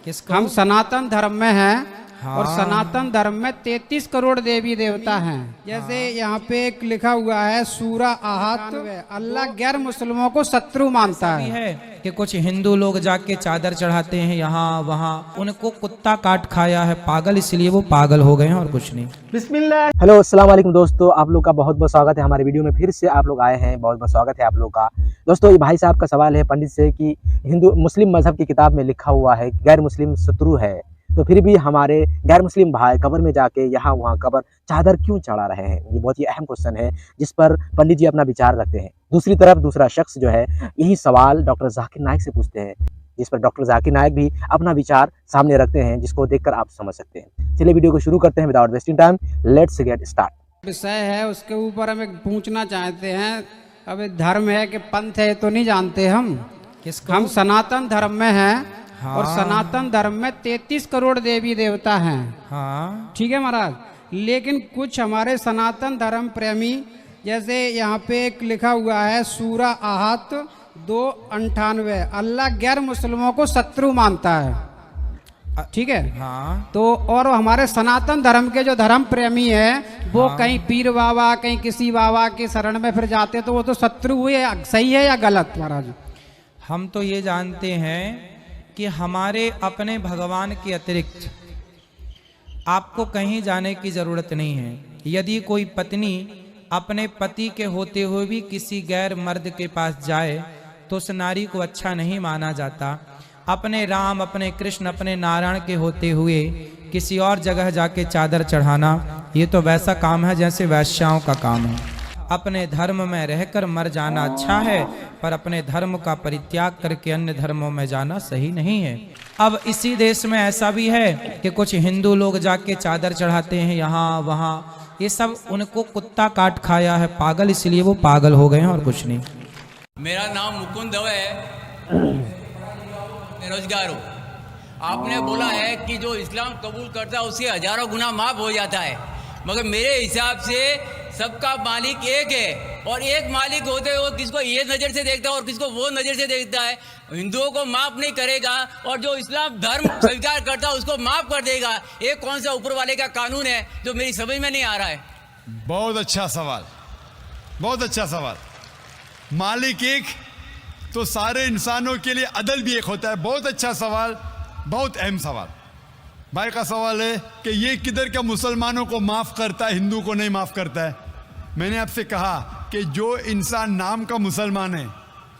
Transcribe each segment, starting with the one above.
किसको? हम सनातन धर्म में हैं। हाँ। और सनातन धर्म में 33 करोड़ देवी देवता हैं। जैसे यहाँ पे एक लिखा हुआ है सूरा आहत, अल्लाह गैर मुस्लिमों को शत्रु मानता है कि कुछ हिंदू लोग जाके चादर चढ़ाते हैं यहाँ वहाँ, उनको कुत्ता काट खाया है पागल, इसलिए वो पागल हो गए हैं और कुछ नहीं। बिस्मिल्लाह। हेलो अस्सलाम वालेकुम दोस्तों, आप लोग का बहुत बहुत स्वागत है हमारे वीडियो में। फिर से आप लोग आए हैं, बहुत बहुत स्वागत है आप लोग का। दोस्तों ये भाई साहब का सवाल है पंडित से कि हिंदू मुस्लिम मजहब की किताब में लिखा हुआ है गैर मुस्लिम शत्रु है, तो फिर भी हमारे गैर मुस्लिम भाई कब्र में जाके यहाँ वहाँ कब्र चादर क्यों चढ़ा रहे हैं। ये बहुत ही अहम क्वेश्चन है जिस पर पंडित जी अपना विचार रखते हैं। दूसरी तरफ दूसरा शख्स जो है यही सवाल डॉक्टर जाकिर नाइक से पूछते हैं, जिस पर डॉक्टर जाकिर नाइक भी अपना विचार सामने रखते हैं, जिसको देखकर आप समझ सकते हैं। चलिए वीडियो को शुरू करते हैं without wasting time, let's get start. विषय है उसके ऊपर हम पूछना चाहते हैं। अब धर्म है कि पंथ है तो नहीं जानते हम। किसको? हम सनातन धर्म में हैं। हाँ। और सनातन धर्म में 33 करोड़ देवी देवता हैं। हाँ। ठीक है महाराज। लेकिन कुछ हमारे सनातन धर्म प्रेमी, जैसे यहाँ पे एक लिखा हुआ है सूरा आहत 2:98, अल्लाह गैर मुस्लिमों को शत्रु मानता है। ठीक है। हाँ। तो और हमारे सनातन धर्म के जो धर्म प्रेमी है वो कहीं पीर बाबा कहीं किसी बाबा के शरण में फिर जाते, तो वो तो शत्रु हुए। सही है या गलत महाराज? हम तो ये जानते हैं कि हमारे अपने भगवान के अतिरिक्त आपको कहीं जाने की जरूरत नहीं है। यदि कोई पत्नी अपने पति के होते हुए भी किसी गैर मर्द के पास जाए तो उस नारी को अच्छा नहीं माना जाता। अपने राम, अपने कृष्ण, अपने नारायण के होते हुए किसी और जगह जाके चादर चढ़ाना, ये तो वैसा काम है जैसे वैश्याओं का काम है। अपने धर्म में रहकर मर जाना अच्छा है, पर अपने धर्म का परित्याग करके अन्य धर्मों में जाना सही नहीं है। अब इसी देश में ऐसा भी है कि कुछ हिंदू लोग जाके चादर चढ़ाते हैं यहाँ वहाँ, ये सब उनको कुत्ता काट खाया है पागल, इसलिए वो पागल हो गए हैं और कुछ नहीं। मेरा नाम मुकुंद दवे है, बेरोजगार हूँ। आपने बोला है कि जो इस्लाम कबूल करता है उसके हजारों गुना माफ हो जाता है, मगर मेरे हिसाब से सबका मालिक एक है, और एक मालिक होते हुए किसको ये नज़र से देखता है और किसको वो नज़र से देखता है। हिंदुओं को माफ नहीं करेगा और जो इस्लाम धर्म स्वीकार करता है उसको माफ कर देगा। ये कौन सा ऊपर वाले का कानून है जो मेरी समझ में नहीं आ रहा है। बहुत अच्छा सवाल, बहुत अच्छा सवाल। मालिक एक तो सारे इंसानों के लिए अदल भी एक होता है। बहुत अच्छा सवाल, बहुत अहम सवाल। भाई का सवाल है कि ये किधर का मुसलमानों को माफ़ करता है, हिंदू को नहीं माफ़ करता है। मैंने आपसे कहा कि जो इंसान नाम का मुसलमान है,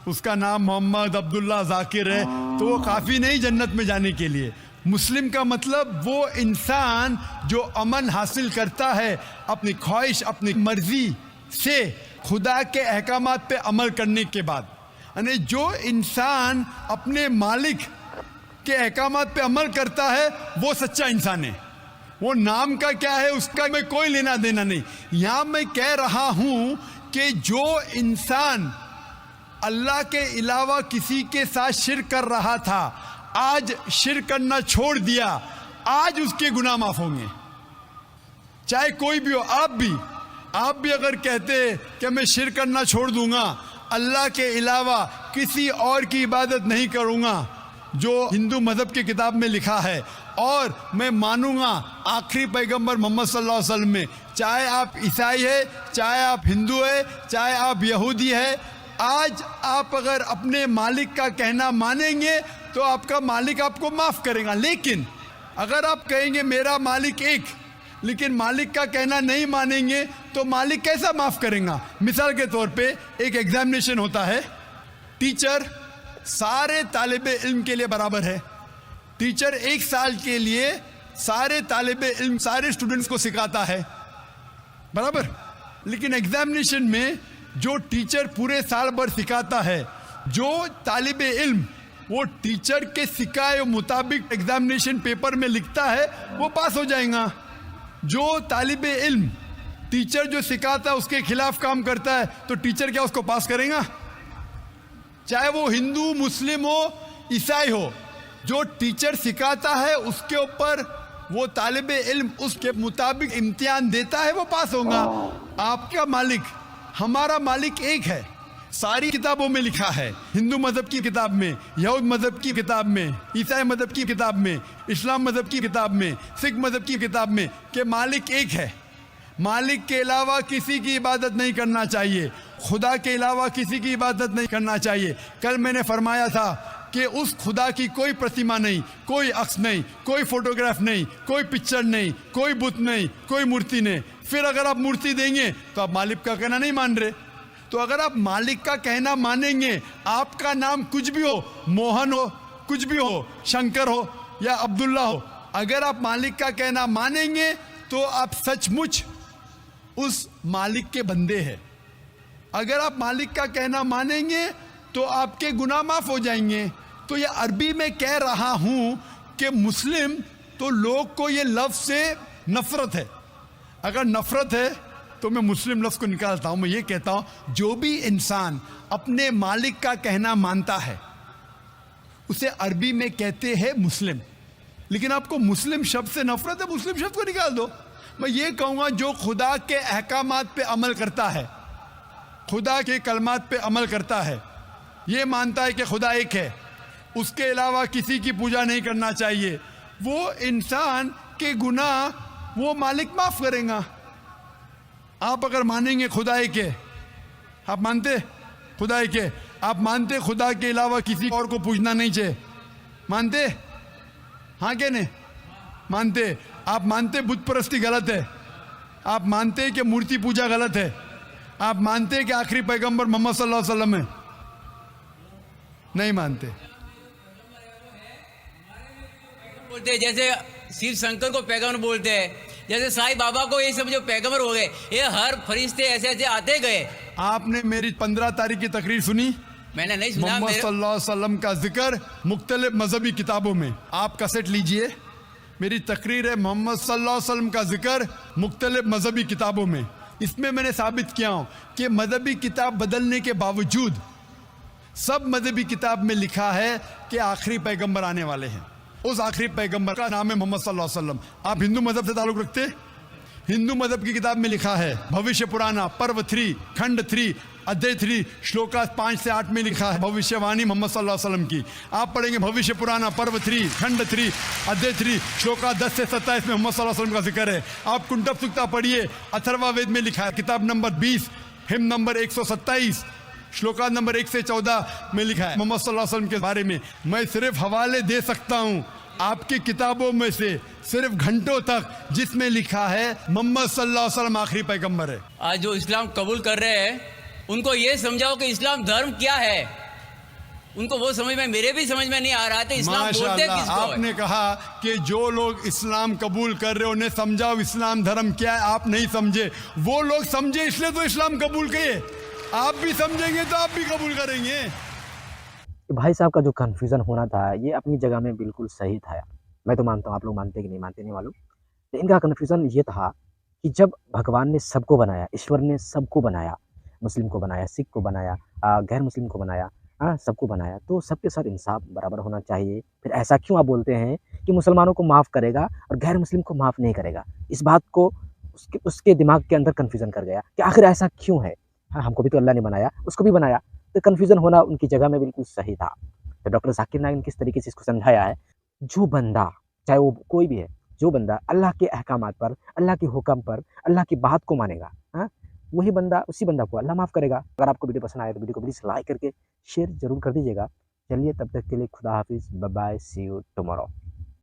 उसका नाम मोहम्मद अब्दुल्ला जाकिर है, तो वो काफ़ी नहीं जन्नत में जाने के लिए। मुस्लिम का मतलब वो इंसान जो अमन हासिल करता है अपनी ख्वाहिश, अपनी मर्जी से खुदा के अहकामात पे अमल करने के बाद। यानी जो इंसान अपने मालिक के अहकामात पे अमल करता है वो सच्चा इंसान है। वो नाम का क्या है उसका मैं कोई लेना देना नहीं। यहाँ मैं कह रहा हूँ कि जो इंसान अल्लाह के अलावा किसी के साथ शिर्क कर रहा था, आज शिर्क करना छोड़ दिया, आज उसके गुनाह माफ होंगे। चाहे कोई भी हो, आप भी अगर कहते कि मैं शिर्क करना छोड़ दूंगा, अल्लाह के अलावा किसी और की इबादत नहीं करूँगा जो हिंदू मज़हब की किताब में लिखा है, और मैं मानूंगा आखिरी पैगंबर मोहम्मद सल्लल्लाहु अलैहि वसल्लम में, चाहे आप ईसाई है, चाहे आप हिंदू है, चाहे आप यहूदी है, आज आप अगर अपने मालिक का कहना मानेंगे तो आपका मालिक आपको माफ़ करेगा। लेकिन अगर आप कहेंगे मेरा मालिक एक, लेकिन मालिक का कहना नहीं मानेंगे तो मालिक कैसा माफ़ करेगा? मिसाल के तौर पे एक एग्जामिनेशन होता है, टीचर सारे तालिबे इल्म के लिए बराबर है। टीचर 1 साल के लिए सारे तालिबे इल्म, सारे स्टूडेंट्स को सिखाता है, बराबर। लेकिन एग्जामिनेशन में जो टीचर पूरे साल भर सिखाता है, जो तालिबे इल्म वो टीचर के सिखाए मुताबिक एग्जामिनेशन पेपर में लिखता है, वो पास हो जाएगा। जो तालिबे इल्म टीचर जो सिखाता है उसके खिलाफ काम करता है, तो टीचर क्या उसको पास करेगा? चाहे वो हिंदू, मुस्लिम हो, ईसाई हो, जो टीचर सिखाता है उसके ऊपर वो तालिबे इल्म उसके मुताबिक इम्तिहान देता है, वो पास होगा। आपका मालिक, हमारा मालिक एक है, सारी किताबों में लिखा है, हिंदू मजहब की किताब में, यहूद मजहब की किताब में, ईसाई मजहब की किताब में, इस्लाम मजहब की किताब में, सिख मजहब की किताब में कि मालिक एक है। मालिक के अलावा किसी की इबादत नहीं करना चाहिए, खुदा के अलावा किसी की इबादत नहीं करना चाहिए। कल मैंने फरमाया था कि उस खुदा की कोई प्रतिमा नहीं, कोई अक्स नहीं, कोई फोटोग्राफ नहीं, कोई पिक्चर नहीं, कोई बुत नहीं, कोई मूर्ति नहीं। फिर अगर आप मूर्ति देंगे तो आप मालिक का कहना नहीं मान रहे। तो अगर आप मालिक का कहना मानेंगे, आपका नाम कुछ भी हो, मोहन हो, कुछ भी हो, शंकर हो या अब्दुल्ला हो, अगर आप मालिक का कहना मानेंगे तो आप सचमुच उस मालिक के बंदे हैं। अगर आप मालिक का कहना मानेंगे तो आपके गुनाह माफ हो जाएंगे। तो ये अरबी में कह रहा हूं कि मुस्लिम तो लोग को ये लफ्ज से नफरत है। अगर नफरत है तो मैं मुस्लिम लफ्ज को निकालता हूं, मैं ये कहता हूं जो भी इंसान अपने मालिक का कहना मानता है उसे अरबी में कहते हैं मुस्लिम। लेकिन आपको मुस्लिम शब्द से नफरत है, मुस्लिम शब्द को निकाल दो। मैं ये कहूँगा जो खुदा के अहकामात पे अमल करता है, खुदा के कलमात पे अमल करता है, ये मानता है कि खुदा एक है, उसके अलावा किसी की पूजा नहीं करना चाहिए, वो इंसान के गुनाह वो मालिक माफ़ करेगा। आप अगर मानेंगे खुदा एक है, आप मानते खुदा एक है, आप मानते खुदा के अलावा किसी और को पूजना नहीं चाहिए, मानते? हाँ क्या नहीं मानते? आप मानते बुत परस्ती गलत है, आप मानते कि मूर्ति पूजा गलत है, आप मानते कि आखिरी पैगंबर मोहम्मद सल्लल्लाहु अलैहि वसल्लम है? नहीं मानते। बोलते हैं जैसे शिव शंकर को पैगंबर बोलते हैं, जैसे साईं बाबा को ये सब जो पैगंबर हो गए, ये हर फरिश्ते ऐसे ऐसे आते गए। आपने मेरी 15 तारीख की तकरीर सुनी? मैंने नहीं सुना। मोहम्मद सल्लल्लाहु अलैहि वसल्लम का जिक्र मुख्तलिफ मजहबी किताबों में, आप कैसेट लीजिए, मेरी तकरीर है मोहम्मद सल्लल्लाहु अलैहि वसल्लम का जिक्र मुख्तलिफ मजहबी किताबों में। इसमें मैंने साबित किया हूँ कि मजहबी किताब बदलने के बावजूद सब मजहबी किताब में लिखा है कि आखिरी पैगंबर आने वाले हैं। उस आखिरी पैगंबर का नाम है मोहम्मद सल्लल्लाहु अलैहि वसल्लम। आप हिंदू मजहब से ताल्लुक़ रखते? हिंदू मजहब की किताब में लिखा है, भविष्य पुराना पर्व 3 खंड 3 अध्याय 3 श्लोका 5 से 8 में लिखा है भविष्यवाणी मोहम्मद सल्लल्लाहु अलैहि वसल्लम की। आप पढ़ेंगे भविष्य पुराना पर्व 3 खंड 3 अध्याय 3 श्लोका 10 से 27 में मोहम्मद सल्लल्लाहु अलैहि वसल्लम का जिक्र है। आप कुंटब सुक्ता पढ़िए, अथर्वा वेद में लिखा है, किताब number 20 him number 127 shloka number 1 से 14 में लिखा है मोहम्मद सल्लल्लाहु अलैहि वसल्लम के बारे में। मैं सिर्फ हवाले दे सकता हूँ आपकी किताबों में से सिर्फ घंटों तक, जिसमें लिखा है मोहम्मद सल्लल्लाहु अलैहि वसल्लम आखिरी पैगंबर है। आज जो इस्लाम कबूल कर रहे हैं उनको ये समझाओ कि इस्लाम धर्म क्या है। उनको वो समझ में, मेरे भी समझ में नहीं आ रहा था इस्लाम बोलते किसको है। आपने कहा कि जो लोग इस्लाम कबूल कर रहे हैं उन्हें समझाओ इस्लाम धर्म क्या है। आप नहीं समझे, वो लोग समझे इसलिए तो इस्लाम कबूल किए। आप भी समझेंगे तो आप भी कबूल करेंगे। भाई साहब का जो कन्फ्यूज़न होना था ये अपनी जगह में बिल्कुल सही था। मैं तो मानता हूँ, आप लोग मानते कि नहीं मानते नहीं मालूम। तो इनका कन्फ्यूज़न ये था कि जब भगवान ने सबको बनाया, ईश्वर ने सबको बनाया, मुस्लिम को बनाया, सिख को बनाया, गैर मुस्लिम को बनाया, सबको बनाया, तो सबके साथ इंसाफ बराबर होना चाहिए। फिर ऐसा क्यों आप बोलते हैं कि मुसलमानों को माफ़ करेगा और गैर मुस्लिम को माफ़ नहीं करेगा? इस बात को उसके दिमाग के अंदर कन्फ्यूज़न कर गया कि आखिर ऐसा क्यों है। हाँ, हमको भी तो अल्लाह ने बनाया, उसको भी बनाया। तो कन्फ्यूज़न होना उनकी जगह में बिल्कुल सही था। तो डॉक्टर ज़ाकिर नाइक ने किस तरीके से इसको समझाया है, जो बंदा चाहे वो कोई भी है, जो बंदा अल्लाह के अहकामात पर, अल्लाह के हुक्म पर, अल्लाह की बात को मानेगा, वही बंदा, उसी बंदा को अल्लाह माफ़ करेगा। अगर आपको वीडियो पसंद आए तो वीडियो को प्लीज़ लाइक करके शेयर ज़रूर कर दीजिएगा। चलिए तब तक के लिए खुदा हाफिज़, bye bye, see you tomorrow.